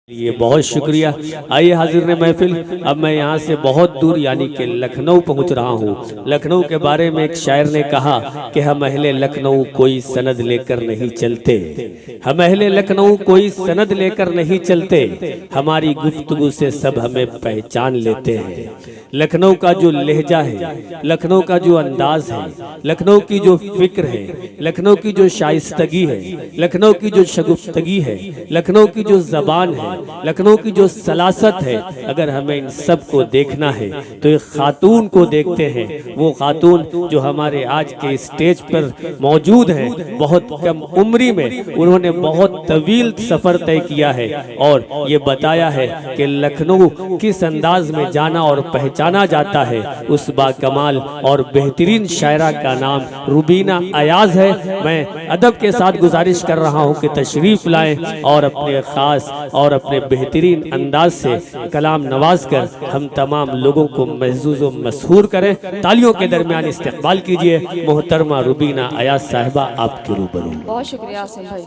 ये बहुत शुक्रिया। आइए हाजिर ने महफिल, अब मैं यहाँ से बहुत दूर यानी कि लखनऊ पहुँच रहा हूँ। लखनऊ के बारे में एक शायर ने कहा कि हम अहले लखनऊ कोई सनद लेकर नहीं चलते, हम अहले लखनऊ कोई सनद लेकर नहीं चलते, हमारी गुफ्तगू से सब हमें पहचान लेते हैं। लखनऊ का जो लहजा है, लखनऊ का जो अंदाज है, लखनऊ की जो फिक्र है, लखनऊ की जो शाइस्तगी है, लखनऊ की जो शगुफ्तगी है, लखनऊ की जो जबान है, लखनऊ की जो सलासत है, अगर हमें इन सब को देखना है तो एक खातून को देखते हैं। वो खातून जो हमारे आज के स्टेज पर मौजूद है, बहुत कम उम्री में उन्होंने बहुत तवील सफर तय किया है और ये बताया है कि लखनऊ किस अंदाज में जाना और पहचाना जाता है। उस बाकमाल और बेहतरीन शायरा का नाम रुबीना अयाज है। मैं अदब के साथ गुजारिश कर रहा हूँ कि तशरीफ लाएं और अपने खास और अपने बेहतरीन अंदाज से कलाम नवाज कर हम तमाम लोगों को महजूज व मशहूर करें। तालियों के दरमियान इस्तकबाल कीजिए मोहतरमा रुबीना अयाज साहिबा, आपके रूबरू। बहुत शुक्रिया आसिम भाई।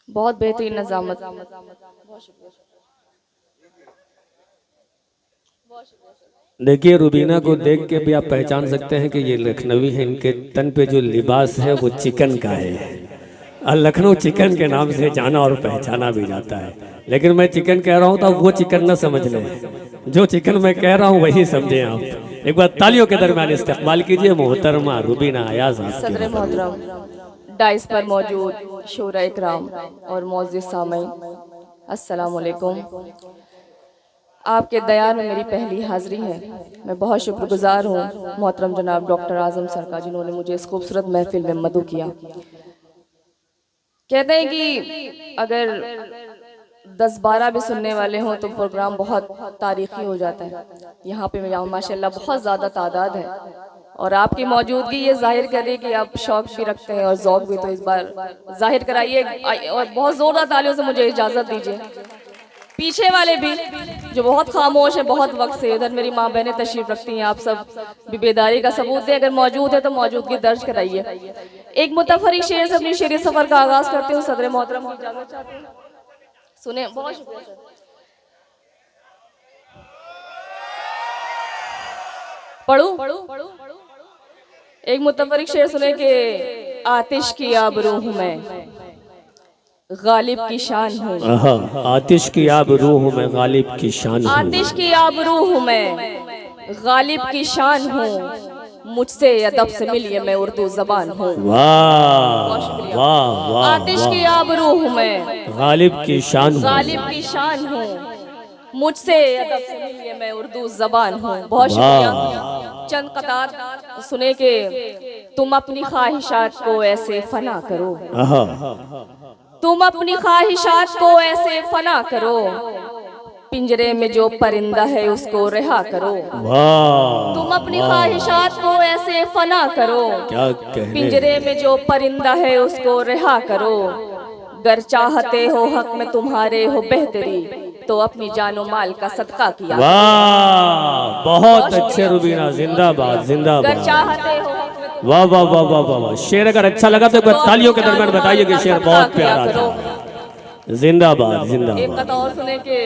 बहुत बेहतरीन नज़ामत। देखिए, रुबीना को देख के भी आप पहचान सकते हैं कि ये लखनवी है। इनके तन पे जो लिबास है वो चिकन का है और लखनऊ चिकन के नाम से जाना और पहचाना भी जाता है। लेकिन मैं चिकन कह रहा हूँ तो वो चिकन ना समझ लें, जो चिकन मैं कह रहा हूँ वही समझें आप। एक बार तालियों के दरमियान इस्तकबाल कीजिए मोहतरमा रुबीना अयाज। सदर मोहतरम डाइस पर मौजूद शोरा इकराम और मौजूद सामईन, अस्सलाम वालेकुम। आपके दयान में मेरी पहली हाज़िरी है। मैं बहुत शुक्रगुजार हूँ मोहतरम जनाब डॉक्टर आज़म सर का, जिन्होंने मुझे इस खूबसूरत महफिल में मदू किया। कहते हैं कि अगर 10-12 भी सुनने वाले हों तो प्रोग्राम बहुत तारीखी हो जाता है। यहाँ पे माशाल्लाह बहुत ज़्यादा तादाद है और आपकी मौजूदगी ये जाहिर करे कि आप शौक भी रखते हैं और ज़ौक़ भी, तो इस बार जाहिर कराइए और बहुत ज़ोरदार तालियों से मुझे इजाज़त दीजिए। पीछे वाले भी जो बहुत खामोश है बहुत वक्त से, इधर मेरी माँ बहनें तशरीफ रखती हैं, आप सब भी बेदारी का सबूत दें। अगर मौजूद है तो मौजूदगी दर्ज कराइए। एक मुतफरिक शेर से अपनी शेरी सफर का आगाज करती हूँ। सदर मोहतरम की इजाजत चाहती हूँ, सुने। बहुत शुक्रिया। पढ़ूं एक मुतफरिक शेर सुने कि आतिश की आबरू हूँ मैं, गालिब की शान हूँ। आतिश की आबरू हूँ मैं, गालिब की शान हूँ। आतिश की आबरू हूँ मैं, गालिब की शान हूँ, मुझसे अदब से मिलिए मैं उर्दू ज़बान हूँ। वाह वाह वाह। आतिश की आबरू हूँ मैं, गालिब की शान हूँ, गालिब की शान हूँ, मुझसे अदब से मिलिए मैं उर्दू ज़बान हूँ। बहुत शुक्रिया। चंद कतार सुने के तुम अपनी ख्वाहिशात को ऐसे फना करो, तुम अपनी ख्वाहिशात को ऐसे फना करो, पिंजरे में जो परिंदा है उसको रिहा करो। तुम अपनी ख्वाहिशात को ऐसे फना करो, पिंजरे में जो परिंदा है उसको रिहा करो। गर चाहते हो हक में तुम्हारे हो बेहतरी, तो अपनी जानो माल का सदका किया। वाह, बहुत अच्छे रुबीना, जिंदाबाद जिंदाबाद। गर चाहते हो वाह वाह वाह वाह वाह। शेर अगर अच्छा लगा तो तालियों के दरमियान बताइए कि शेर बहुत प्यारा था। जिंदाबाद जिंदाबाद। एक कथा और सुने के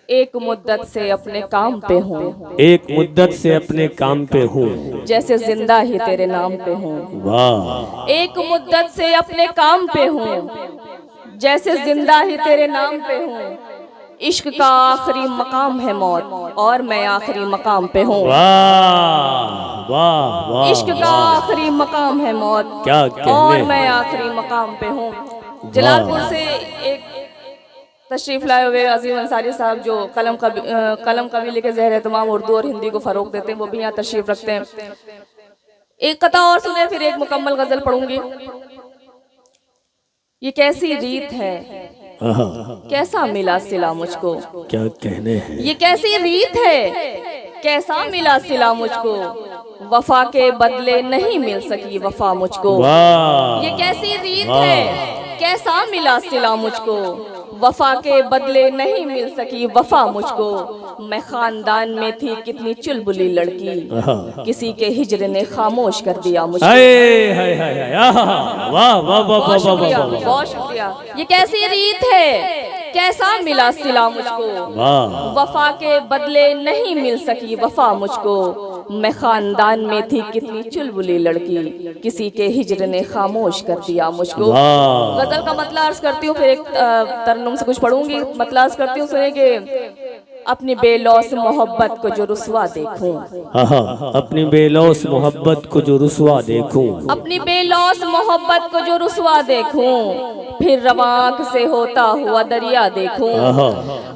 एक मुद्दत से अपने काम पे हूँ, एक मुद्दत से अपने काम पे हूँ, जैसे जिंदा ही तेरे नाम पे हूँ। वाह। एक मुद्दत से अपने काम पे हूँ, जैसे जिंदा ही तेरे नाम पे हूँ। इश्क का आखिरी मकाम है मौत और मैं आखिरी मकाम पे हूँ। वाह वाह वाह। इश्क का आखिरी मकाम है मौत, क्या और मैं आखिरी मकाम पे हूँ। जलालपुर से एक तशरीफ लाए हुए अजीम अंसारी साहब, जो कलम कबीले के ज़हर तमाम उर्दू और हिंदी को फरोग देते हैं, वो भी यहाँ तशरीफ रखते हैं। एक कथा और सुने फिर एक मुकम्मल गजल पढ़ूंगी। ये कैसी रीत है, कैसा मिला सिला मुझको, क्या कहने हैं। ये कैसी रीत है, कैसा मिला सिला मुझको, वफा के बदले नहीं मिल सकी वफा मुझको। ये कैसी रीत है, कैसा मिला सिला मुझको, वफा के बदले नहीं मिल सकी वफा मुझको। मैं खानदान में थी कितनी चुलबुली लड़की, किसी के हिजर ने खामोश कर दिया मुझको। हाय हाय हाय हाय, वाह वाह वाह वाह वाह वाह, बहुत शुक्रिया। ये कैसी रीत है, कैसा मिला सिला मुझको। वफा के बदले नहीं मिल सकी वफा मुझको। मैं खानदान में थी कितनी चुलबुली लड़की, किसी के हिजर ने खामोश कर दिया मुझको। गजल का मतलब अर्ज करती हूँ, फिर एक तरन्नुम से कुछ पढ़ूंगी। मतलब अर्ज करती हूँ, सुनेंगे। अपनी बेलौस मोहब्बत को जो रुसवा देखूं, अपनी बेलौस मोहब्बत को जो रुसवा देखूं, अपनी बेलौस मोहब्बत को जो रुसवा देखूं, फिर रवाक से होता हुआ दरिया देखूं।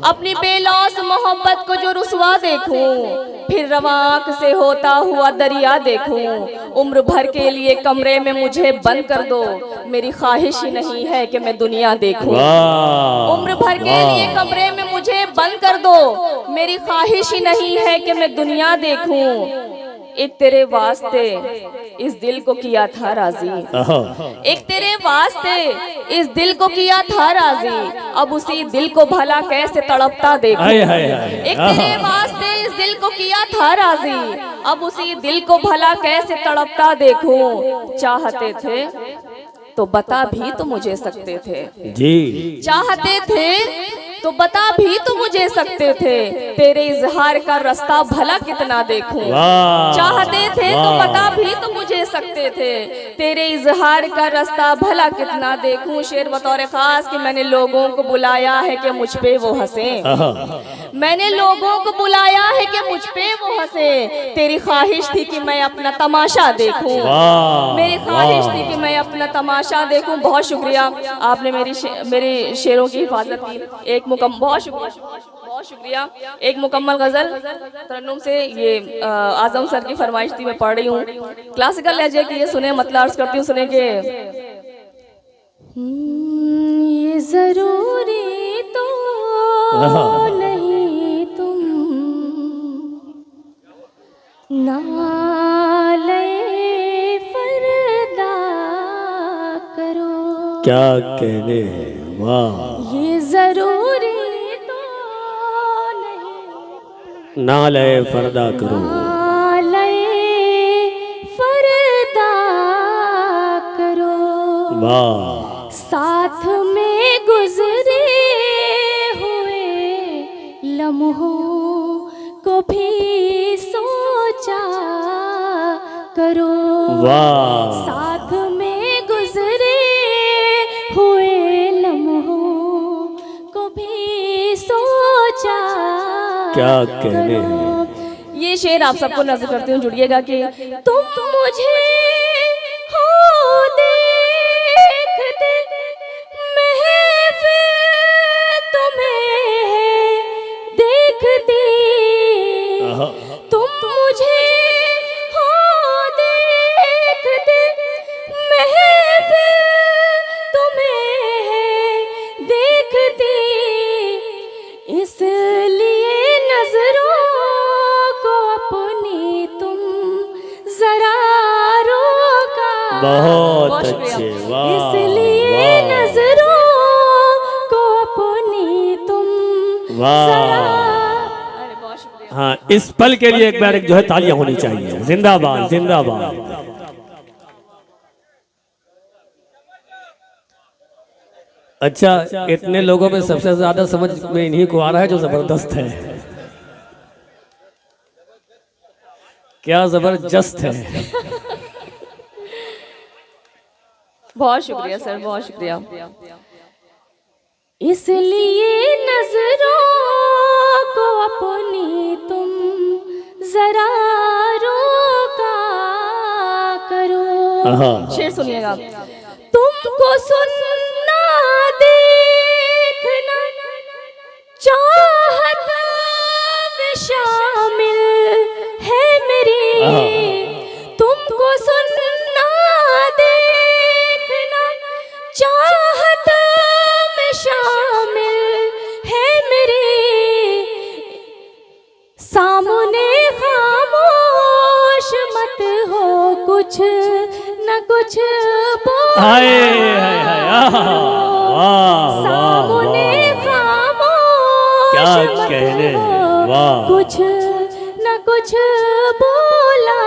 अपनी बेलौस मोहब्बत को जो रुसवा देखूं, फिर रवाक से होता हुआ दरिया देखूं। उम्र भर के लिए कमरे में मुझे बंद कर दो, मेरी ख्वाहिश ही नहीं है कि मैं दुनिया देखूं। उम्र भर के लिए कमरे में मुझे बंद कर दो, मेरी ख्वाहिश ही नहीं है कि मैं दुनिया देखूं। एक तेरे वास्ते इस दिल को किया था राजी, एक तेरे वास्ते इस दिल को किया था राजी, अब उसी दिल को भला कैसे तड़पता देखूं। एक तेरे वास्ते इस दिल को किया था राजी, अब उसी दिल को भला कैसे तड़पता देखूं। चाहते थे तो बता भी तो मुझे सकते थे जी, चाहते थे तो बता भी तो मुझे सकते थे, तेरे इजहार का रास्ता भला कितना देखूं। चाहते थे तो बता भी तो मुझे सकते थे, तेरे इजहार का रास्ता भला कितना देखूं। शेर बतौर खास कि मैंने लोगों को बुलाया है कि मुझ पे वो हंसे, मैंने लोगों को बुलाया है कि मुझ पे वो हंसे। तेरी ख्वाहिश थी कि मैं अपना तमाशा देखूं, मेरी ख्वाहिश थी कि मैं अपना तमाशा देखूं। बहुत शुक्रिया, आपने मेरी शेरों की हिफाजत की। एक बहुत शुक्रिया। एक मुकम्मल गजल तरन्नुम से, ये आजम सर की फरमाइश थी, मैं पढ़ रही हूँ। क्लासिकल लहजे की, ये सुने, मतलब अर्ज करती हूँ, सुने के। ये जरूरी तो नहीं तुम नाले फरदा करो, क्या कहने, वाह। ये जरूरी तो नहीं नाले फरदा करो, नाले फरदा करो, वाह। साथ में गुजरे हुए लम्हों को भी सोचा करो, वाह। साथ में गुजरे हुए लम्हों को भी सोचा क्या कहने हैं। ये शेर आप सबको नजर करती हूँ, जुड़िएगा कि तुम मुझे हो देखते, महफिल तुम्हें देखती, तुम मुझे हो देखते, महफिल तुम्हें देखती, इसलिए नजरों को अपनी तुम जरा रोका। बहुत अच्छे, वाह। इसलिए नजरों को अपनी तुम जरा। हाँ, इस पल के लिए एक बार एक जो है तालियां होनी चाहिए। जिंदाबाद जिंदाबाद। अच्छा, इतने लोगों में सबसे ज्यादा समझ में इन्हीं को आ रहा है जो जबरदस्त है। क्या जबरदस्त है। बहुत शुक्रिया सर, बहुत शुक्रिया। इसलिए नजरों को अपनी तुम जरा रोका करो। शेर सुनिएगा। तुमको सुनना देखना चाहत में शामिल है मेरी, तुमको सुनना देखना चाहत में शामिल है मेरी, सामने खामोश मत हो, कुछ न कुछ बोल, हाय हाय हाय, सामने क्या मत कहने हो, हैं, वाह कुछ न कुछ बोला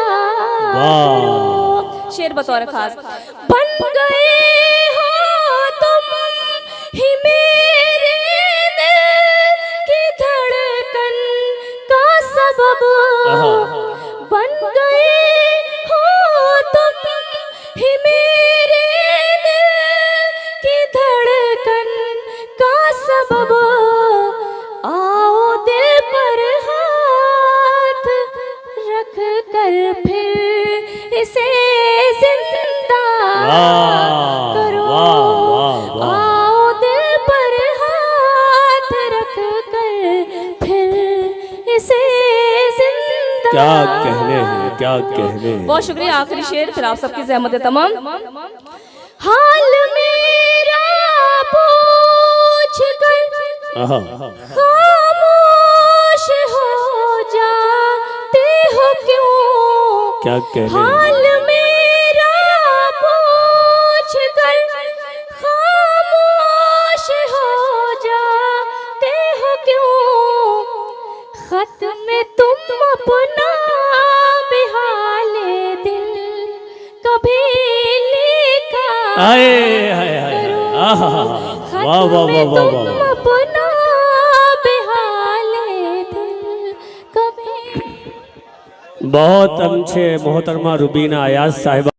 करो। शेर बतौर खास, बन गए हो तुम ही मेरे दिल की धड़कन का सबब, बन गए हो तुम ही मेरे दिल की धड़कन का सबब, आओ दिल पर हाथ रख कर फिर इसे जिंदा करो। आओ दिल पर हाथ रख कर फिर इसे जिंदा। क्या कहने हैं, क्या कहने हैं। बहुत शुक्रिया। आखिरी शेर फिर आप सबकी ज़हमत तमाम। हाल मेरा पूछ कर आहा, खामोश हो जाते हो क्यों, क्या कहने हैं। हाल मेरा पूछ कर खामोश हो जाते हो क्यों, खत में तुम अपना बेहाले दिल कभी लिखा आए हाय हाय, आहा, वाह वाह वाह वाह वाह। अपना बेहाले दिल कभी। बहुत अच्छे मोहतरमा रुबीना अयाज साहिबा।